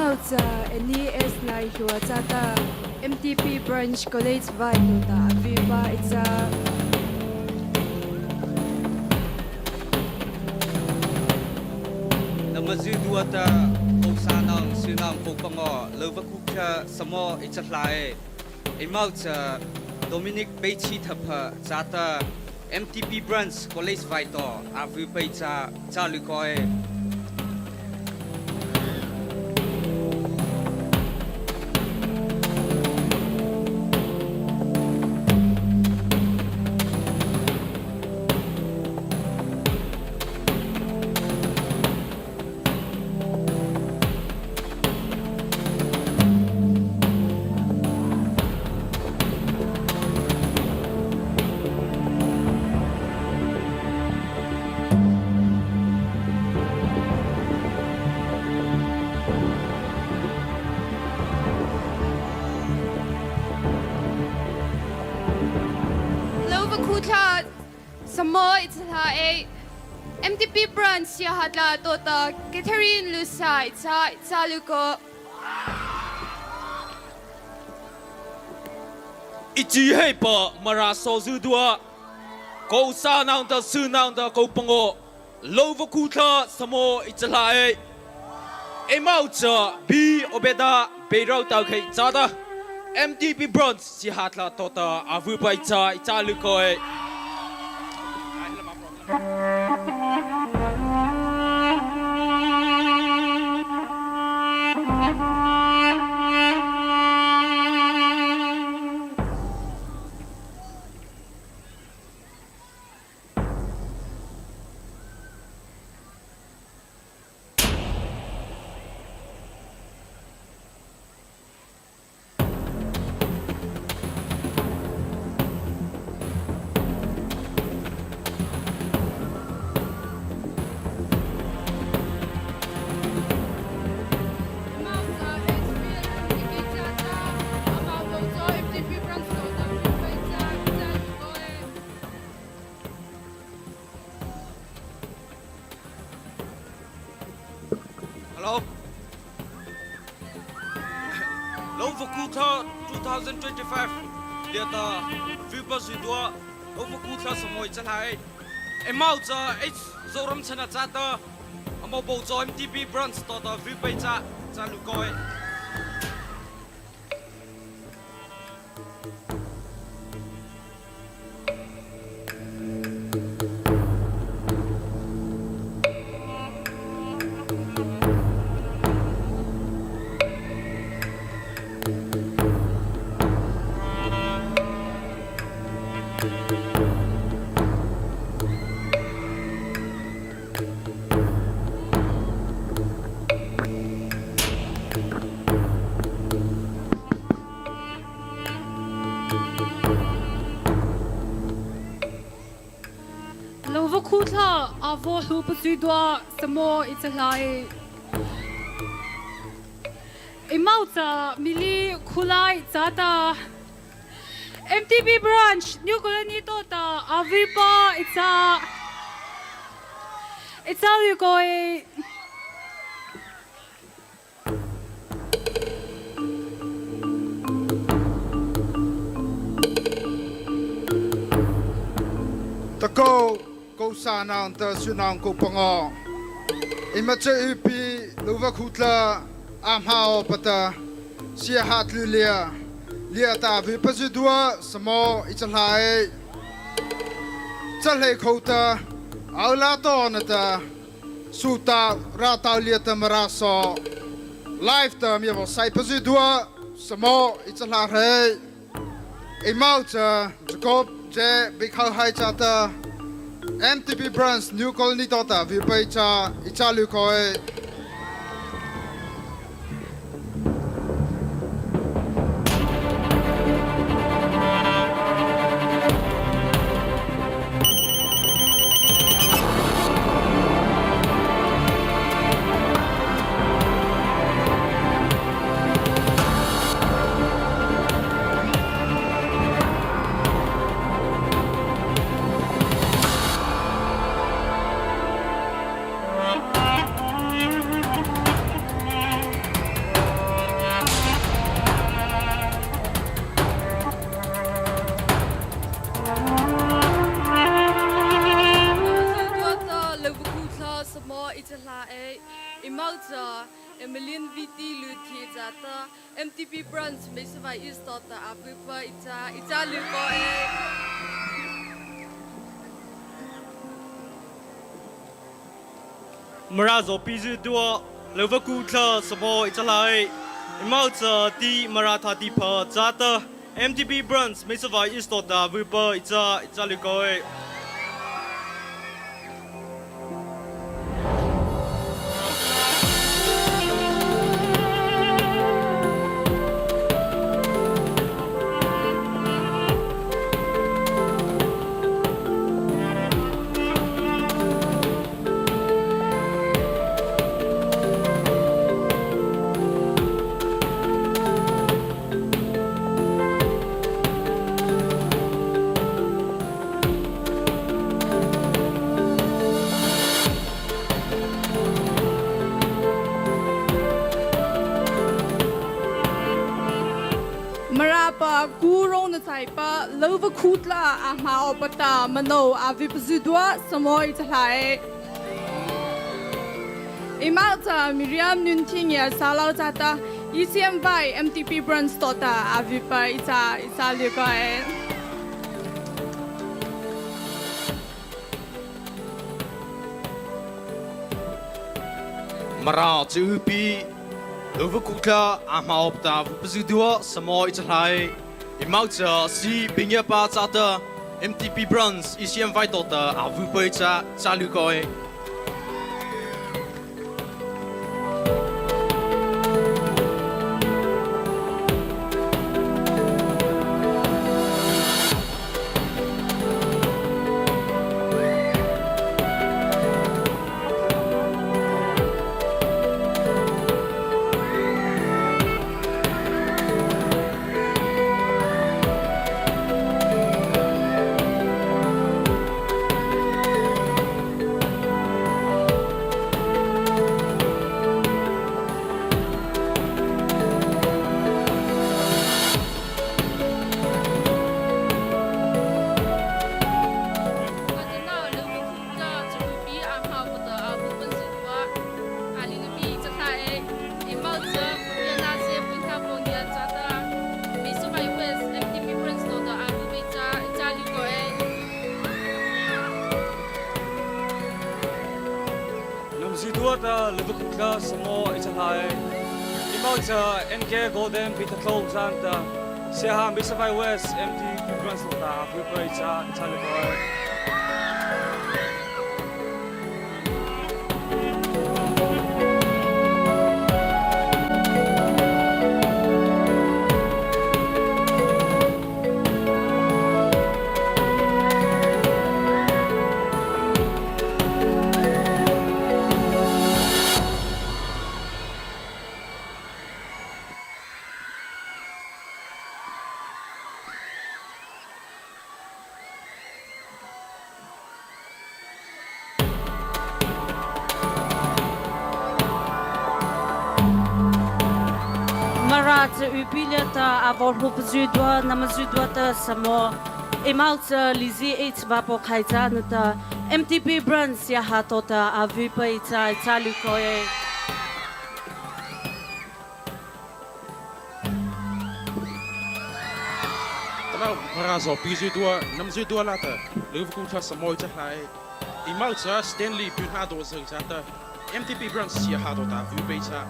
Imauza LES LYUVA Tata MTP Branch College Vaikuta Viva it's a Namazu duata Osanang Sunang Popango LYUVA KHUTLA Samo Itchalai Imauza Dominic Bechi Tapa Tata MTP Branch College Vaito Avipa Itcha Chalukoe LYUVA KHUTLA Samo Itchalai MTP Branch CHHIVAW Tota Catherine Lusa Itchaluko Ichi hepa mara sozu dua ko sa nang da su nang da ko pango LYUVA KHUTLA Samo Itchalai e mau cha bi obeda be rau tau khai chada MTP Branch CHHIVAW tota avu pai cha Itchalukoi Hello LYUVA KHUTLA 2025 Liata Vipa Zidua LYUVA KHUTLA Samo Itchalai e mau cha zoram chana chata amo bo zo MTP Branch tota Vipa cha Chalukoi LYUVA KHUTLA Avo Lupa Sudwa Samo Itchalai Imauza Mili Khulai Tata MTP Branch New Colony Tota Avipa Itchalukoi Tako ko sanang ta sunang ko pango imache upi LYUVA KHUTLA amhao pata CHHIVAW lia ta Vipa Zidua Samo Itchalai chalhei khota aula to nata suta rata lia ta maraso live ta mi bo sai Zidua Samo Itchalai imau cha Jacob je bikhau hai chata MTP Branch New Colony Tota Vipa Itchalukoi ไม่สบายอีสตอตอาวิปอิจาลูกเอ มราโซปีจุดัวเลวกูทาสมออิจลายมาจะดีมาราธาดีพอจ้าตา MTP Brands ไม่สบายอีสตอตาวิปอิจาลูกเอมาราปะกูร้องในใจปะเลิฟคูตลาอามาอปตามโนอาวิปสุดวะสมอยจะไหลอิมาจามิริยมนุนทิงยาซาลาจัตตาECMY MTP Brands ตตาอาวิปอิจาลูกเอ มาราจูปีเลวกูทาอามาอบตาวิปจุดัวสมออิจลายอิมาจะซีบิงยาปาจ้าตา MTP Brands ECMY ตตาอาวิปอิจาลูกเอ ta lubuk ka samo ichahai imau cha NK Golden Pitatlong Santa Seha Misavai West MT Brands ta Pupa cha Lukoy Marat ubileta avor hopzudwa namazudwata samo emalta lizi vapo khaizanata MTP Brands ya hatota avipa ita lukoye Tanaw marazo pizudwa namzudwa lata luvkuta samo ita hai emalta Stanley Bunhado zata MTP Brands ya hatota avipa ita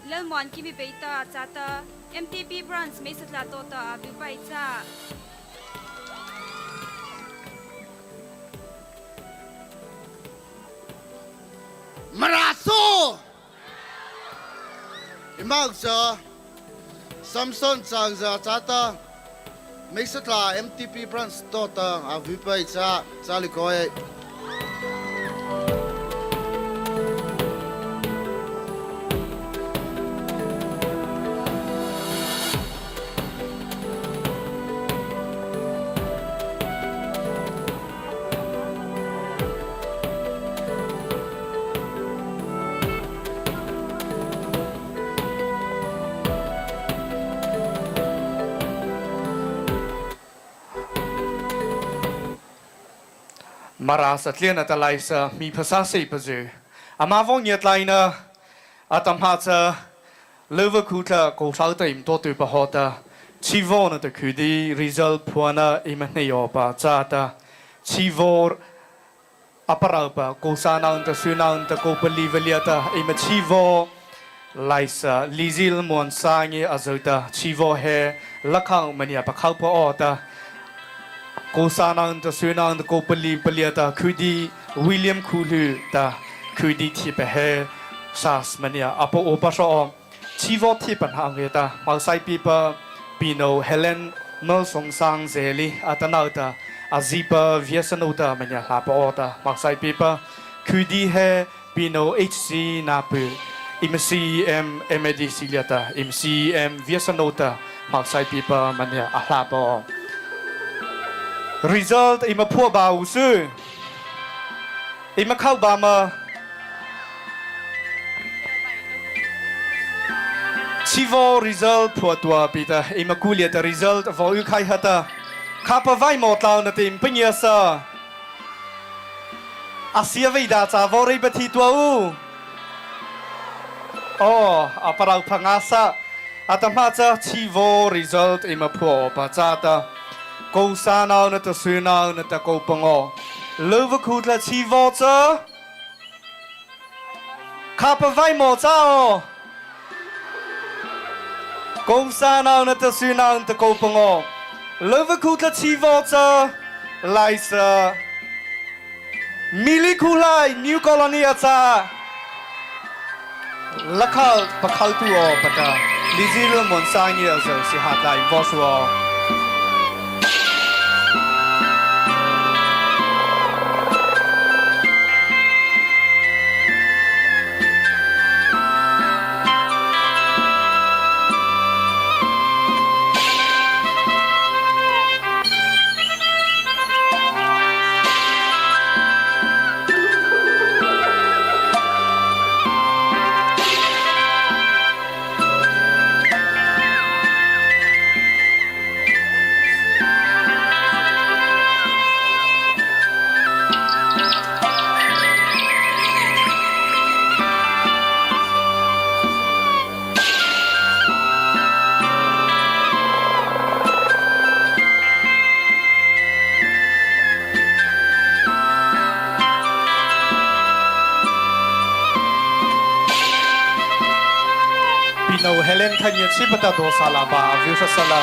เริ่มวันที่มีเบต้าจัตตา MTP Brands ไม่สัตลาโตตาวิไปจ้า ม มาราโซอิมากจะซัมซุงจากจะจัตตาไม่สักลา MTP Brands ตัวตาอาวิไปจะลิโกย มาราสัตเลียนอัตไลส์มีภาษาสิบจูอามาฟงเยตไลนะอาตมาจะเลวคูตะกูสาวเต็มตัวตุปะฮอตะชีวอนตะคือดีริซัลพวนะอิมันเนยอปะจ้าตะชีวอร์อัปราปะกูสานังตะสุนังตะกูเปลีเวลียตะอิมันชีวอไลส์ลิซิลมวนสางเยอาจุตะชีวอเฮลักขังมันยาปะเข้าปะออตะกูสานังตะสุนังตะกูเปลีเลียตะคือดีวิลเลียมคูลูตะคือดีที่เปเฮซาสมันยาอัปโอปะชอชีวอที่ปัญหาเงตามาไซปีปะปีโนเฮเลนเมลสงสังเซลีอัตนาตาอาซีปะเวียสนุตามันยาลาปอตามาไซปีปะคือดีเฮปีโนเอชซีนาปูอิมซีเอ็มเอ็มดีซิลีตาอิมซีเอ็มเวียสนุตามาไซปีปะมันยาลาปอ result อิมาพัวบาวซื้ออิมาเข้าบามาชีวอ result พัวตัวปีตาอิมาคูเลียต result วอลใครฮัตตาข้าพไว้หมดแล้วนะทีมเป็นยังไงอาเซียวิดาจาวอริบทีตัวอูโอ้อาปราพังอาซาอาตมาจะชีวอ result อิมาพัวปะจ้าตากูสานาวนตสุนาวนตกูปงอลูวคูตละชีวอจ้าข้าพไว้หมดจ้ากูสานาวนตสุนาวนตกูปงอลูวคูตละชีวอจ้าไลซ์มิลิคูไลนิวคอลอนีจ้าลักขะปะขาวตัวปะตาลิซิลมอนซางเยอะสิสิหาไลวอชัวปีโนเฮเลนขันยันชิบตาโดซาลาบาวิวชสลา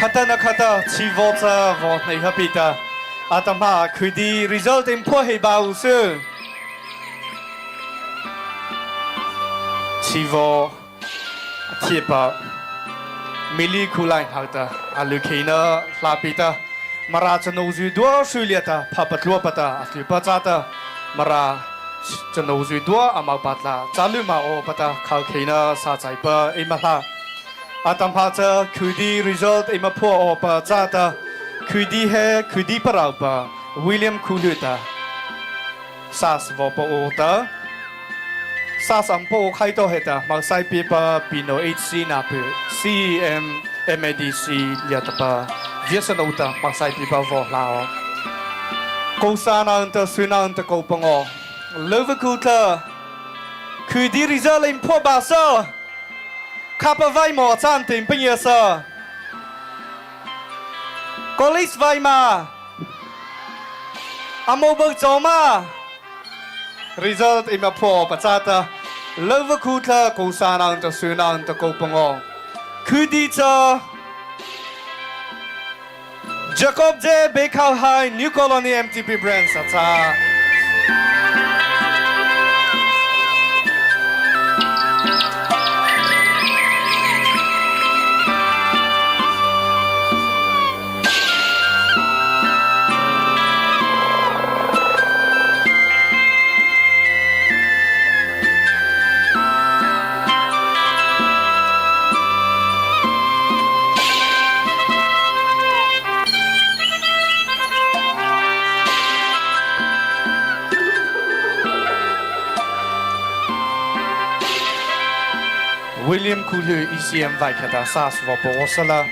ขัตนะขัตชีวอจ้าวอในฮับปีตาอาตมาคือดี result อิมพัวให้บ่าวซื้อชีวอเทียบมิลิคูไลน์ฮัตตาอาลูคีน่าลาปีตามาราชนูจูดัวสุเลียตาพับลัวปตาอัศวิปจ้าตามาราชนูจูดัวอามาบัตลาจาลุมาโอปตาเขาคีน่าสาใจปะอิมาลาอาตมาจะคือดี result อิมาพัวอปะจ้าตาค KHYDI है KHYDI paraupa William Kuluta sas vopo ota sas ampo kaito heta magsai pipa pino HC napu CM MADC liatapa viesana uta magsai pipa vo lao Kosana anta suna anta kopango LYUVA KHUTLA KHYDI result in po basa Kappa vai mo chantin penyesa Kolis vai ma Amo berjoma Result ima po pachata LYUVA KHUTLA Kosana anta suna anta kopango KHYDI cha Jacob J. Baker High New Colony MTP Brands ata William Kulu ECM Vaikata Sas Vopo Osala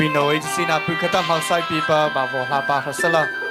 Pino agency na pukata magsai pipa bavo hapa hasala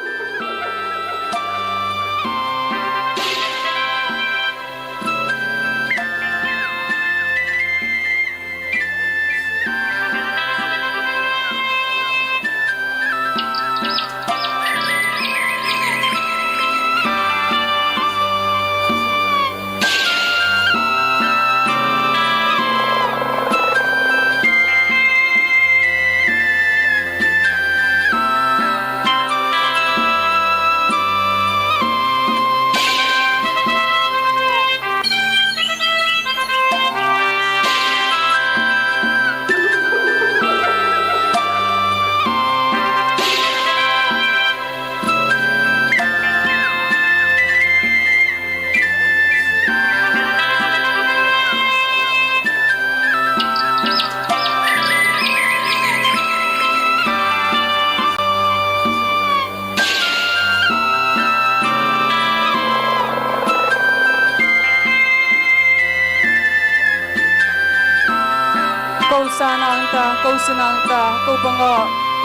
Kosananta, Kopango,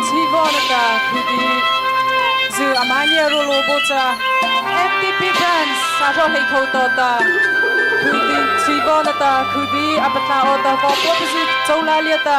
Chivonata, KHYDI, Zu Amania Rolobocha, MTP Brands, Sato Hekotota, KHYDI, Chivonata, KHYDI, Apata Ota, Poposi, Tolaliata.